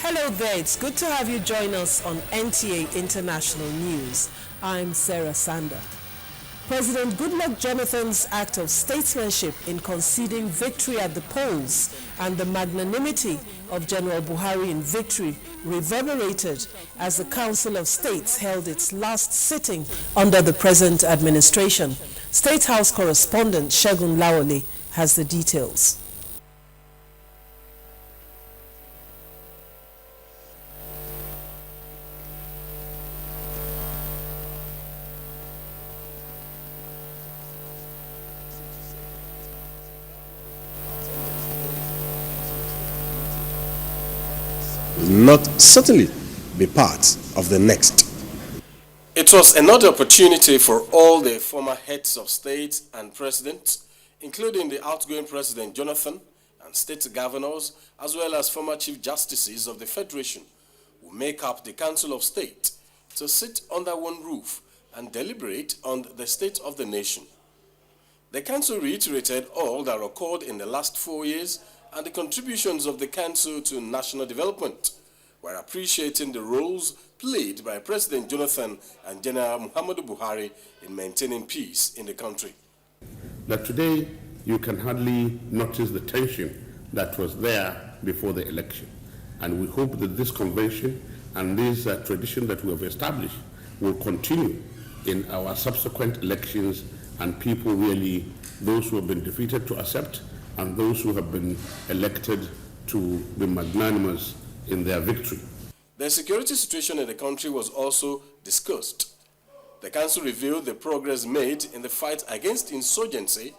Hello there, it's good to have you join us on NTA International News. I'm Serah Sanda. President Goodluck Jonathan's act of statesmanship in conceding victory at the polls and the magnanimity of General Buhari in victory reverberated as the Council of States held its last sitting under the present administration. State House correspondent Segun Lawole has the details. Not certainly be part of the next. It was another opportunity for all the former heads of state and presidents, including the outgoing President Jonathan and state governors, as well as former chief justices of the Federation, who make up the Council of State, to sit under one roof and deliberate on the state of the nation. The Council reiterated all that occurred in the last 4 years and the contributions of the Council to national development, while appreciating the roles played by President Jonathan and General Muhammadu Buhari in maintaining peace in the country. That today you can hardly notice the tension that was there before the election. And we hope that this convention and this tradition that we have established will continue in our subsequent elections, and people really, those who have been defeated, to accept, and those who have been elected to be magnanimous in their victory. The security situation in the country was also discussed. The Council revealed the progress made in the fight against insurgency.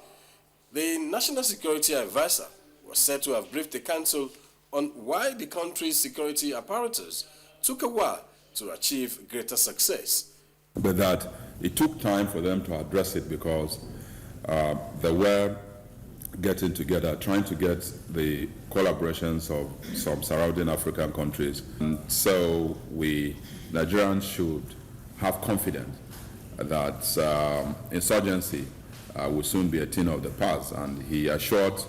The National Security Advisor was said to have briefed the Council on why the country's security apparatus took a while to achieve greater success. But that it took time for them to address it because there were getting together, trying to get the collaborations of some surrounding African countries. And so we, Nigerians, should have confidence that insurgency will soon be a thing of the past. And he assured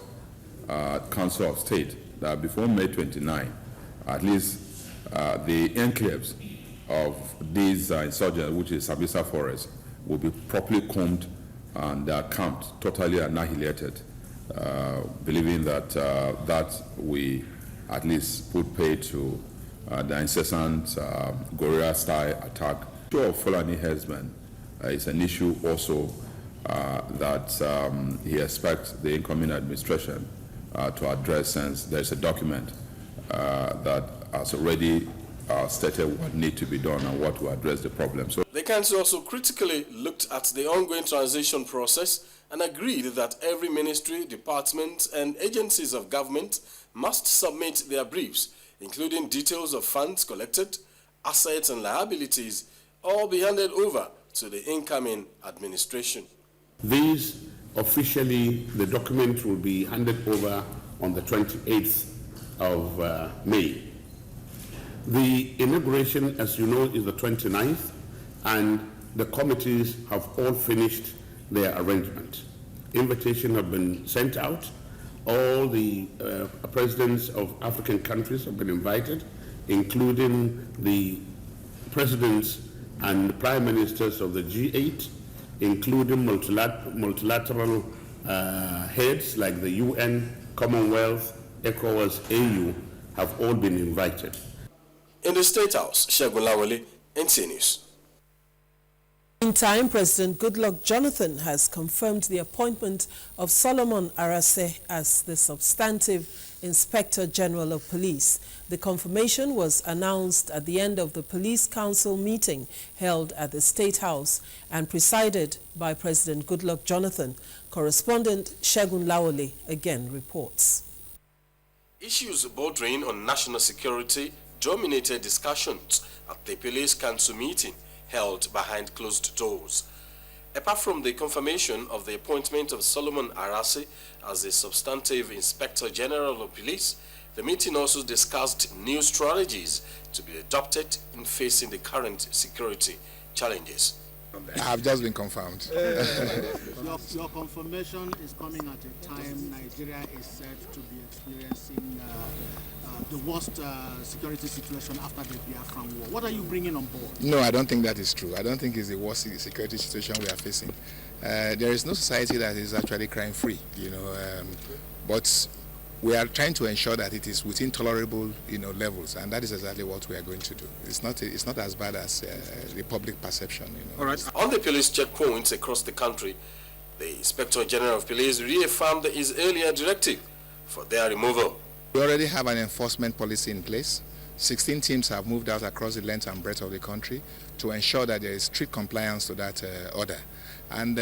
Council of State that before May 29, at least the enclaves of these insurgents, which is Sambisa Forest, will be properly combed and their camps totally annihilated. Believing that that we at least put pay to the incessant guerrilla-style attack. The issue of Fulani herdsmen is an issue also that he expects the incoming administration to address, since there's a document that has already stated what needs to be done and what will address the problem. So the Council also critically looked at the ongoing transition process and agreed that every ministry, department, and agencies of government must submit their briefs, including details of funds collected, assets and liabilities, all be handed over to the incoming administration. These, officially, the document will be handed over on the 28th of May. The inauguration, as you know, is the 29th, and the committees have all finished their arrangement. Invitations have been sent out. All the presidents of African countries have been invited, including the presidents and prime ministers of the G8, including multilateral heads like the UN, Commonwealth, ECOWAS, AU, have all been invited. In the State House, Segun Lawole, NTA News. Meantime, President Goodluck Jonathan has confirmed the appointment of Solomon Arase as the substantive Inspector General of Police. The confirmation was announced at the end of the Police Council meeting held at the State House and presided by President Goodluck Jonathan. Correspondent Segun Lawole again reports. Issues bordering on national security dominated discussions at the Police Council meeting held behind closed doors. Apart from the confirmation of the appointment of Solomon Arase as the substantive Inspector General of Police, the meeting also discussed new strategies to be adopted in facing the current security challenges. I've just been confirmed. Your confirmation is coming at a time Nigeria is said to be experiencing the worst security situation after the Biafran war. What are you bringing on board? No, I don't think that is true. I don't think it's the worst security situation we are facing. There is no society that is actually crime-free, but we are trying to ensure that it is within tolerable, levels, and that is exactly what we are going to do. It's not as bad as the public perception. All right. On the police checkpoints across the country, the Inspector General of Police reaffirmed his earlier directive for their removal. We already have an enforcement policy in place. 16 teams have moved out across the length and breadth of the country to ensure that there is strict compliance to that order. And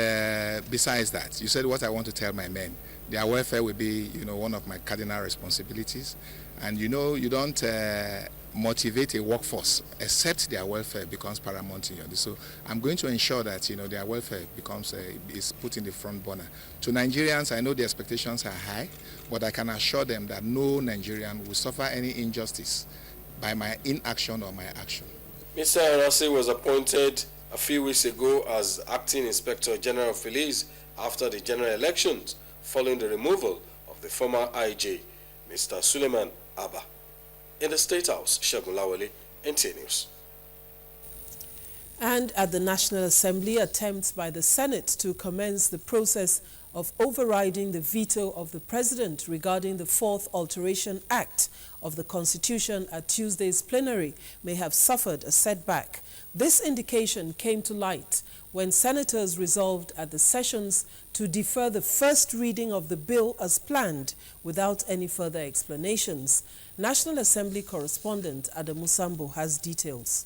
besides that, you said what I want to tell my men. Their welfare will be, one of my cardinal responsibilities. And you don't motivate a workforce except their welfare becomes paramount in your. So I'm going to ensure that their welfare is put in the front burner. To Nigerians, I know the expectations are high, but I can assure them that no Nigerian will suffer any injustice by my inaction or my action. Mr. Arasi was appointed a few weeks ago as Acting Inspector General of Police after the general elections, following the removal of the former IJ, Mr. Suleiman Abba. In the State House, Segun Lawale, NTA News. And at the National Assembly, attempts by the Senate to commence the process of overriding the veto of the President regarding the Fourth Alteration Act of the Constitution at Tuesday's plenary may have suffered a setback. This indication came to light when senators resolved at the sessions to defer the first reading of the bill as planned without any further explanations. National Assembly correspondent Adamu Sambo has details.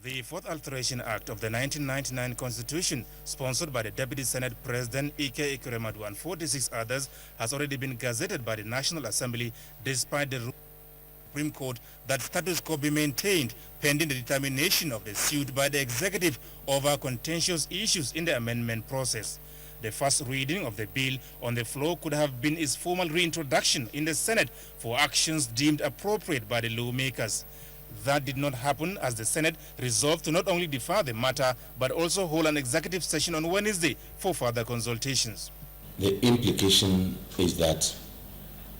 The Fourth Alteration Act of the 1999 Constitution, sponsored by the Deputy Senate President Ike Ikweremadu and 46 others, has already been gazetted by the National Assembly despite the Supreme Court that status quo be maintained pending the determination of the suit by the executive over contentious issues in the amendment process. The first reading of the bill on the floor could have been its formal reintroduction in the Senate for actions deemed appropriate by the lawmakers. That did not happen as the Senate resolved to not only defer the matter but also hold an executive session on Wednesday for further consultations. The implication is that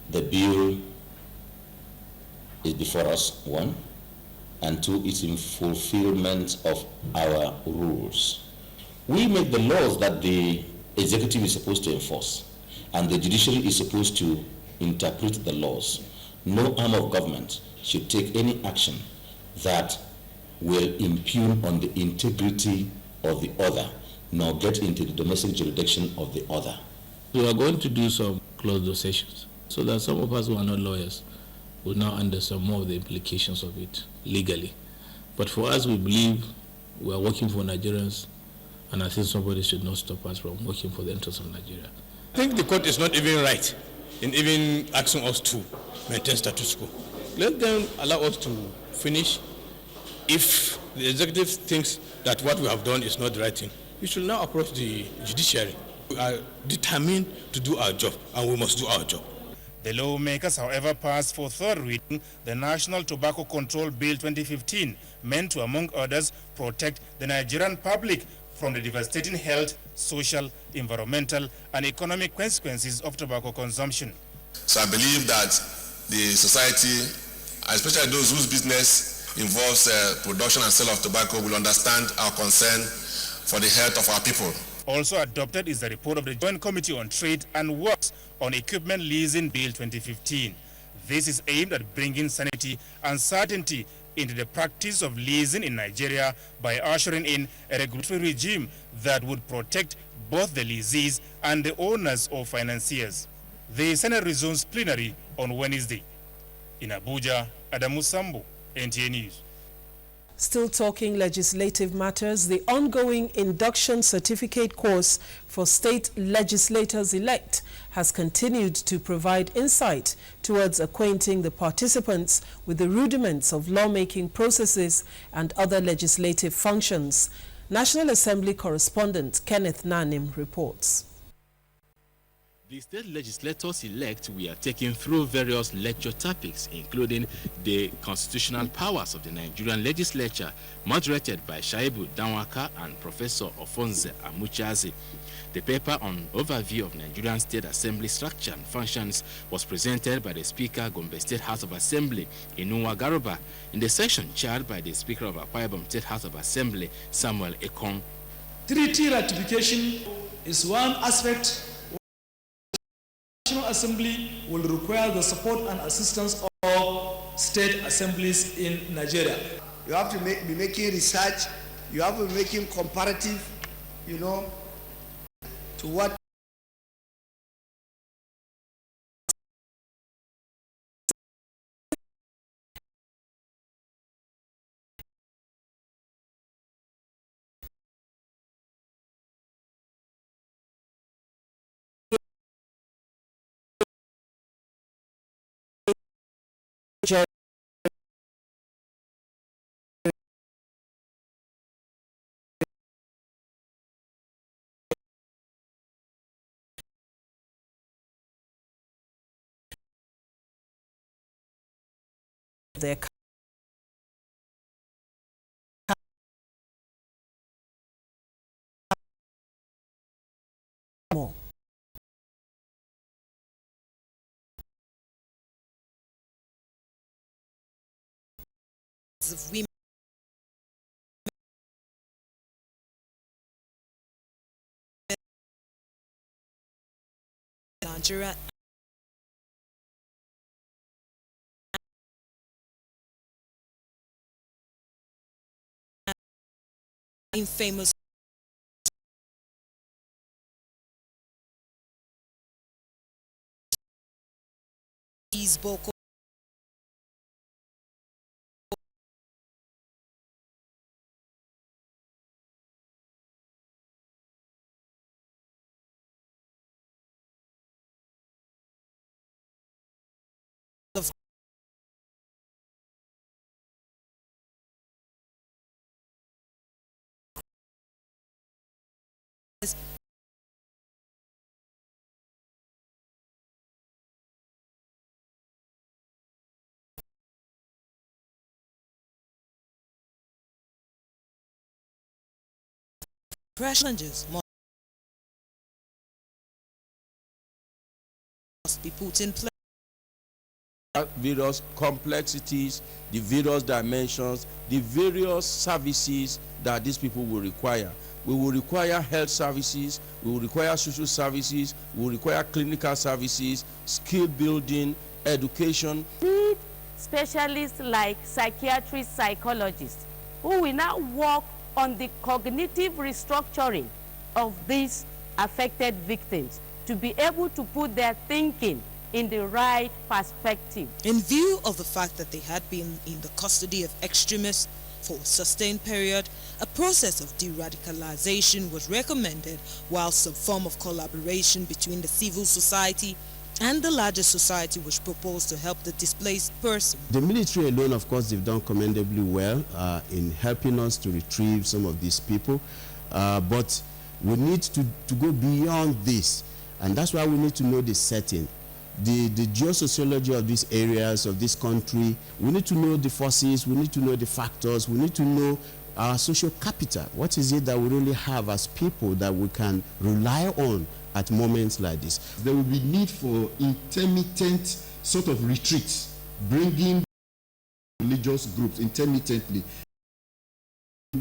the bill is before us, one, and two, it's in fulfillment of our rules. We make the laws that the executive is supposed to enforce, and the judiciary is supposed to interpret the laws. No arm of government should take any action that will impugn on the integrity of the other, nor get into the domestic jurisdiction of the other. We are going to do some closed sessions so that some of us who are not lawyers will now understand more of the implications of it legally. But for us, we believe we are working for Nigerians, and I think somebody should not stop us from working for the interests of Nigeria. I think the court is not even right in even asking us to maintain status quo. Let them allow us to finish. If the executive thinks that what we have done is not the right thing, we should now approach the judiciary. We are determined to do our job, and we must do our job. The lawmakers, however, passed for third reading the National Tobacco Control Bill 2015, meant to, among others, protect the Nigerian public from the devastating health, social, environmental, and economic consequences of tobacco consumption. So I believe that the society, especially those whose business involves production and sale of tobacco, will understand our concern for the health of our people. Also adopted is the report of the Joint Committee on Trade and Works on Equipment Leasing Bill 2015. This is aimed at bringing sanity and certainty into the practice of leasing in Nigeria by ushering in a regulatory regime that would protect both the lessees and the owners or financiers. The Senate resumes plenary on Wednesday. In Abuja, Adamu Sambo, NTA News. Still talking legislative matters, the ongoing induction certificate course for state legislators-elect has continued to provide insight towards acquainting the participants with the rudiments of lawmaking processes and other legislative functions. National Assembly correspondent Kenneth Nanim reports. The state legislators-elect were taken through various lecture topics, including the constitutional powers of the Nigerian legislature, moderated by Shaibu Danwaka and Professor Ofonze Amuchazi. The paper on overview of Nigerian State Assembly structure and functions was presented by the Speaker, Gombe State House of Assembly, Inuwa Garuba, in the session chaired by the Speaker of Akwa Ibom State House of Assembly, Samuel Ekong. Treaty ratification is one aspect. The National Assembly will require the support and assistance of state assemblies in Nigeria. You have to be making research, you have to be making comparative, to what their more. Of women Nigeria famous Boko of challenges must be put in place. Various complexities, the various dimensions, the various services that these people will require. We will require health services, we will require social services, we will require clinical services, skill building, education. Specialists like psychiatrists, psychologists, who will now work on the cognitive restructuring of these affected victims to be able to put their thinking in the right perspective. In view of the fact that they had been in the custody of extremists for a sustained period, a process of de-radicalization was recommended, while some form of collaboration between the civil society and the larger society was proposed to help the displaced person. The military alone, of course, they've done commendably well in helping us to retrieve some of these people, but we need to go beyond this, and that's why we need to know the setting, the geosociology of these areas, of this country. We need to know the forces, we need to know the factors, we need to know our social capital. What is it that we really have as people that we can rely on at moments like this? There will be need for intermittent sort of retreats, bringing religious groups intermittently.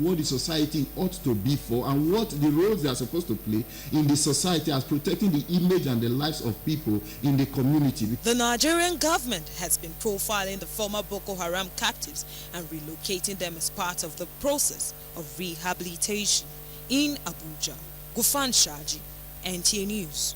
What the society ought to be for and what the roles they are supposed to play in the society as protecting the image and the lives of people in the community. The Nigerian government has been profiling the former Boko Haram captives and relocating them as part of the process of rehabilitation in Abuja. Gufan Shaji, NTA News.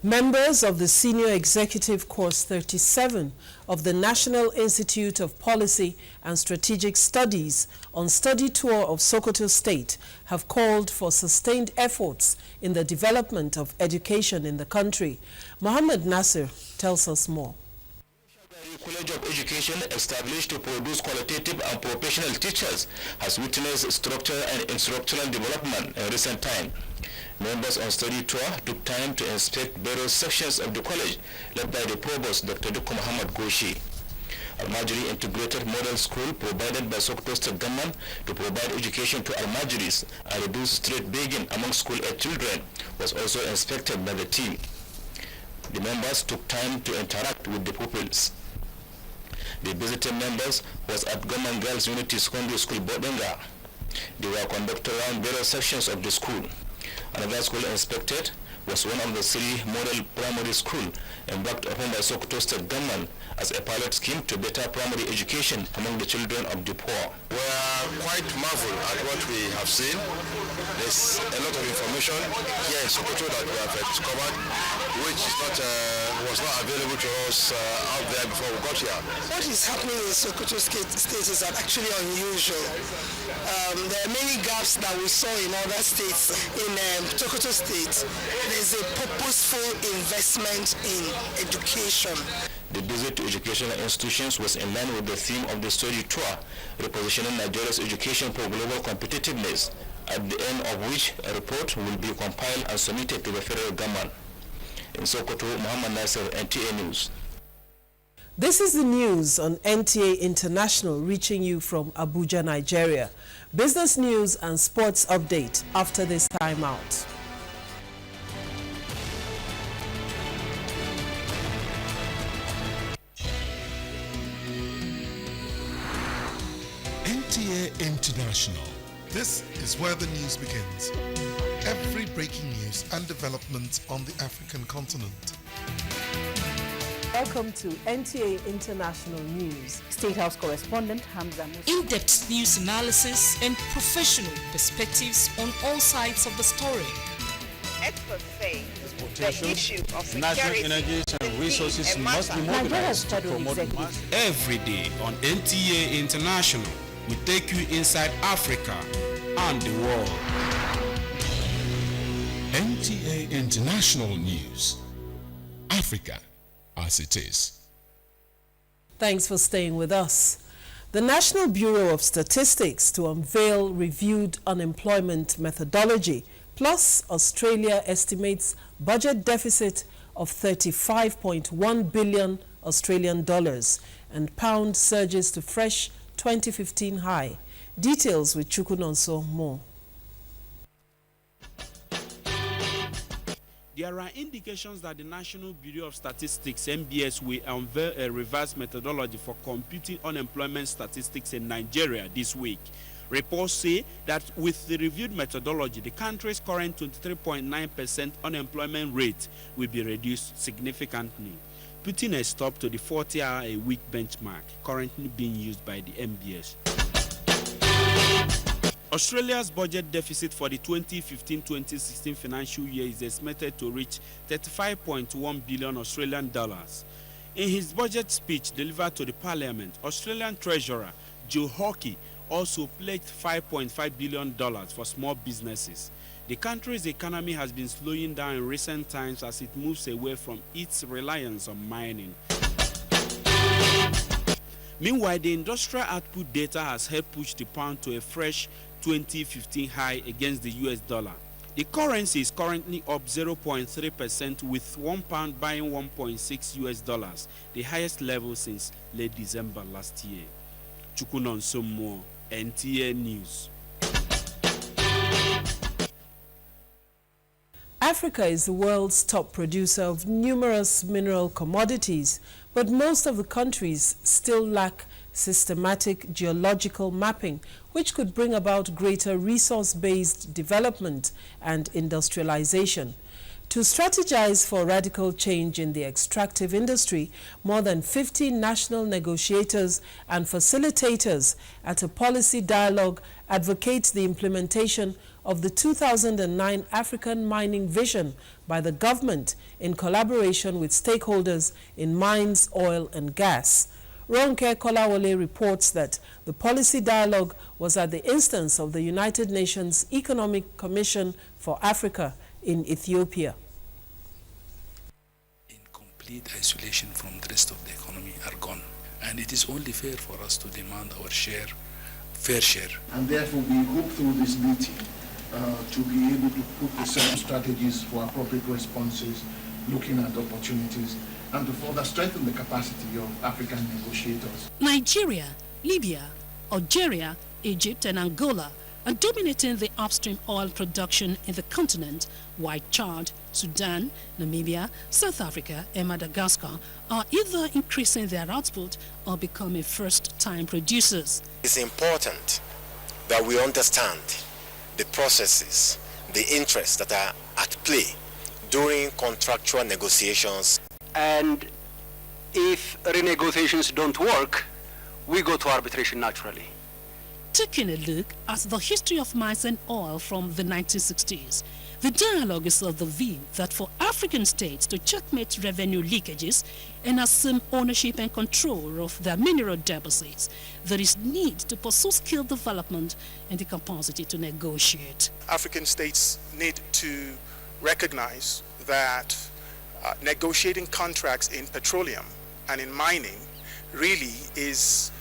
Members of the Senior Executive Course 37 of the National Institute of Policy and Strategic Studies on study tour of Sokoto State have called for sustained efforts in the development of education in the country. Mohammed Nasir tells us more. College of Education, established to produce qualitative and professional teachers, has witnessed structural and instructional development in recent time. Members on study tour took time to inspect various sections of the college led by the provost, Dr. Dukku Muhammad Goshi. Almajiri Integrated Model School, provided by Sokoto State Government to provide education to Almajiris and reduce street begging among school-age children, was also inspected by the team. The members took time to interact with the pupils. The visiting members was at Government Girls Unity Secondary School, Bodenga. They were conducted around various sections of the school. Another school inspected was one of the 3 model primary school embarked upon by Sokoto State Government as a pilot scheme to better primary education among the children of the poor. We are quite marveled at what we have seen. There's a lot of information here in Sokoto that we have discovered, which is was not available to us out there before we got here. What is happening in Sokoto State is actually unusual. There are many gaps that we saw in other states. In Sokoto State, there's a purposeful investment in education. The visit to educational institutions was in line with the theme of the study tour, repositioning Nigeria's education for global competitiveness, at the end of which a report will be compiled and submitted to the federal government. In Sokoto, Muhammad Nasser, NTA News. This is the news on NTA International, reaching you from Abuja, Nigeria. Business news and sports update after this time out. NTA International. This is where the news begins. Every breaking news and development on the African continent. Welcome to NTA International News. State House correspondent Hamza Musa. In-depth news analysis and professional perspectives on all sides of the story. Experts say the issue of security, national energies and resources must be mobilized to promote democracy. Every day on NTA International, we take you inside Africa and the world. NTA International News. Africa as it is. Thanks for staying with us. The National Bureau of Statistics to unveil reviewed unemployment methodology, plus Australia estimates budget deficit of 35.1 billion Australian dollars, and pound surges to fresh 2015 high. Details with Chukunonso Mo. There are indications that the National Bureau of Statistics, NBS, will unveil a revised methodology for computing unemployment statistics in Nigeria this week. Reports say that with the reviewed methodology, the country's current 23.9% unemployment rate will be reduced significantly, putting a stop to the 40-hour-a-week benchmark currently being used by the NBS. Australia's budget deficit for the 2015-2016 financial year is estimated to reach 35.1 billion Australian dollars. In his budget speech delivered to the Parliament, Australian Treasurer Joe Hockey also pledged $5.5 billion for small businesses. The country's economy has been slowing down in recent times as it moves away from its reliance on mining. Meanwhile, the industrial output data has helped push the pound to a fresh 2015 high against the US dollar. The currency is currently up 0.3%, with 1 pound buying 1.6 US dollars, the highest level since late December last year. Chukunon Somo, NTA News. Africa is the world's top producer of numerous mineral commodities, but most of the countries still lack systematic geological mapping, which could bring about greater resource-based development and industrialization. To strategize for radical change in the extractive industry, more than 50 national negotiators and facilitators at a policy dialogue advocate the implementation of the 2009 African Mining Vision by the government in collaboration with stakeholders in mines, oil and gas. Ronke Kolawole reports that the policy dialogue was at the instance of the United Nations Economic Commission for Africa in Ethiopia. In complete isolation from the rest of the economy are gone. And it is only fair for us to demand our share, fair share. And therefore we hope through this meeting to be able to put the same strategies for appropriate responses, looking at opportunities, and to further strengthen the capacity of African negotiators. Nigeria, Libya, Algeria, Egypt, and Angola are dominating the upstream oil production in the continent, while Chad, Sudan, Namibia, South Africa, and Madagascar are either increasing their output or becoming first-time producers. It's important that we understand the processes, the interests that are at play during contractual negotiations. And if renegotiations don't work, we go to arbitration naturally. Taking a look at the history of mines and oil from the 1960s, the dialogue is of the view that for African states to checkmate revenue leakages and assume ownership and control of their mineral deposits, there is need to pursue skill development and the capacity to negotiate. African states need to recognize that negotiating contracts in petroleum and in mining really is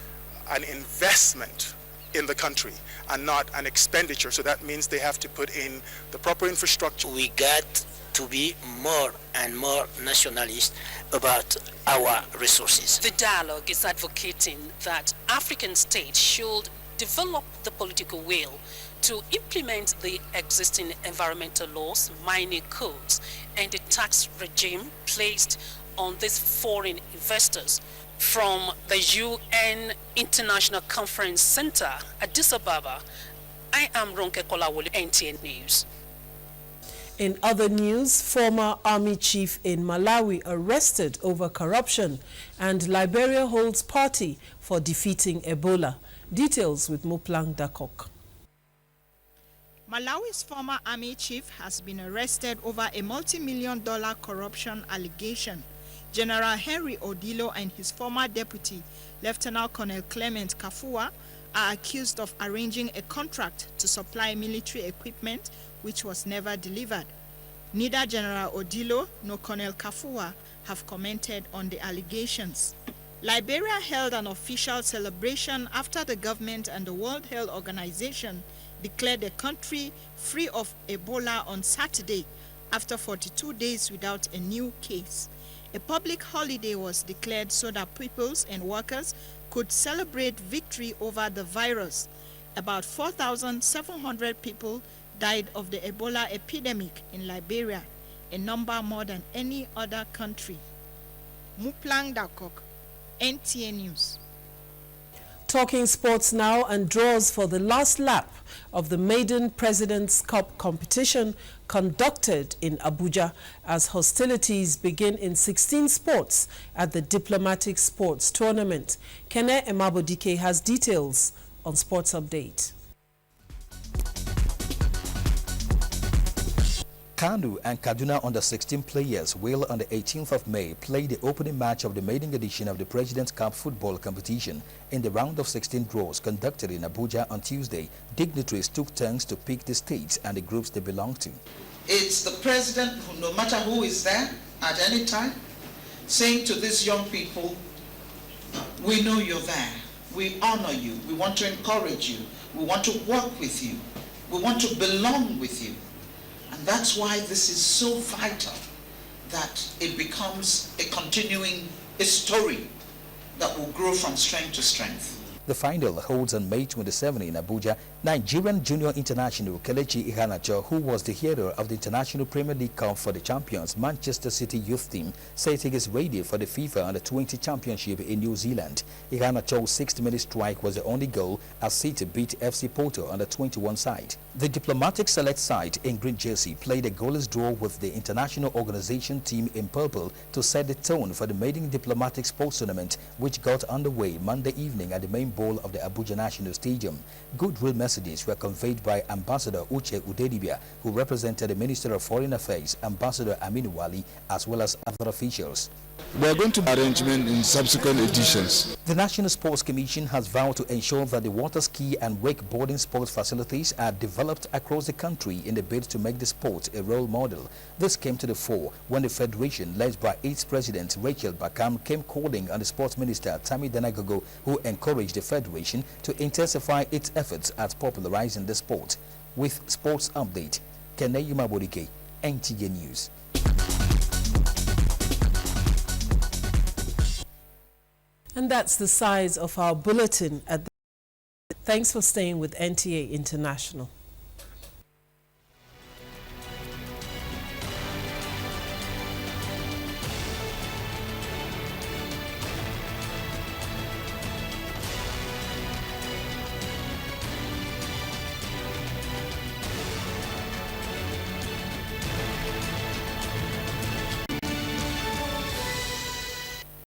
an investment in the country and not an expenditure. So that means they have to put in the proper infrastructure. We got to be more and more nationalist about our resources. The dialogue is advocating that African states should develop the political will to implement the existing environmental laws, mining codes, and the tax regime placed on these foreign investors. From the UN International Conference Center, Addis Ababa, I am Ronke Kolawole, NTA News. In other news, former army chief in Malawi arrested over corruption, and Liberia holds party for defeating Ebola. Details with Muplang Dakok. Malawi's former army chief has been arrested over a multi-million-dollar corruption allegation. General Henry Odilo and his former deputy, Lieutenant Colonel Clement Kafua, are accused of arranging a contract to supply military equipment which was never delivered. Neither General Odilo nor Colonel Kafua have commented on the allegations. Liberia held an official celebration after the government and the World Health Organization declared the country free of Ebola on Saturday after 42 days without a new case. A public holiday was declared so that peoples and workers could celebrate victory over the virus. About 4,700 people died of the Ebola epidemic in Liberia, a number more than any other country. Muplang Dakok, NTA News. Talking sports now, and draws for the last lap of the maiden President's Cup competition conducted in Abuja as hostilities begin in 16 sports at the Diplomatic Sports Tournament. Kene Emabodike has details on Sports Update. Kanu and Kaduna under-16 players will on the 18th of May play the opening match of the maiden edition of the President's Cup football competition. In the round of 16 draws conducted in Abuja on Tuesday, dignitaries took turns to pick the states and the groups they belong to. It's the president, no matter who is there at any time, saying to these young people, we know you're there, we honor you, we want to encourage you, we want to work with you, we want to belong with you. And that's why this is so vital, that it becomes a continuing story that will grow from strength to strength. The final holds on May 27 in Abuja. Nigerian junior international Kelechi Iheanacho, who was the hero of the International Premier League Cup for the champions Manchester City youth team, said he is ready for the FIFA Under-20 Championship in New Zealand. Iheanacho's 6th-minute strike was the only goal as City beat FC Porto on the 21 side. The Diplomatic Select side in green jersey played a goalless draw with the international organization team in purple to set the tone for the maiden Diplomatic Sports Tournament, which got underway Monday evening at the main bowl of the Abuja National Stadium. Goodwill messages were conveyed by Ambassador Uche Udedibia, who represented the Minister of Foreign Affairs, Ambassador Aminu Wali, as well as other officials. We are going to arrangement in subsequent editions. The National Sports Commission has vowed to ensure that the water ski and wakeboarding sports facilities are developed across the country in the bid to make the sport a role model. This came to the fore when the Federation, led by its President Rachel Bakam, came calling on the Sports Minister Tammy Danagogo, who encouraged the Federation to intensify its efforts at popularizing the sport. With sports update, Keneyuma Bodike, NTA News. And that's the size of our bulletin at the... Thanks for staying with NTA International.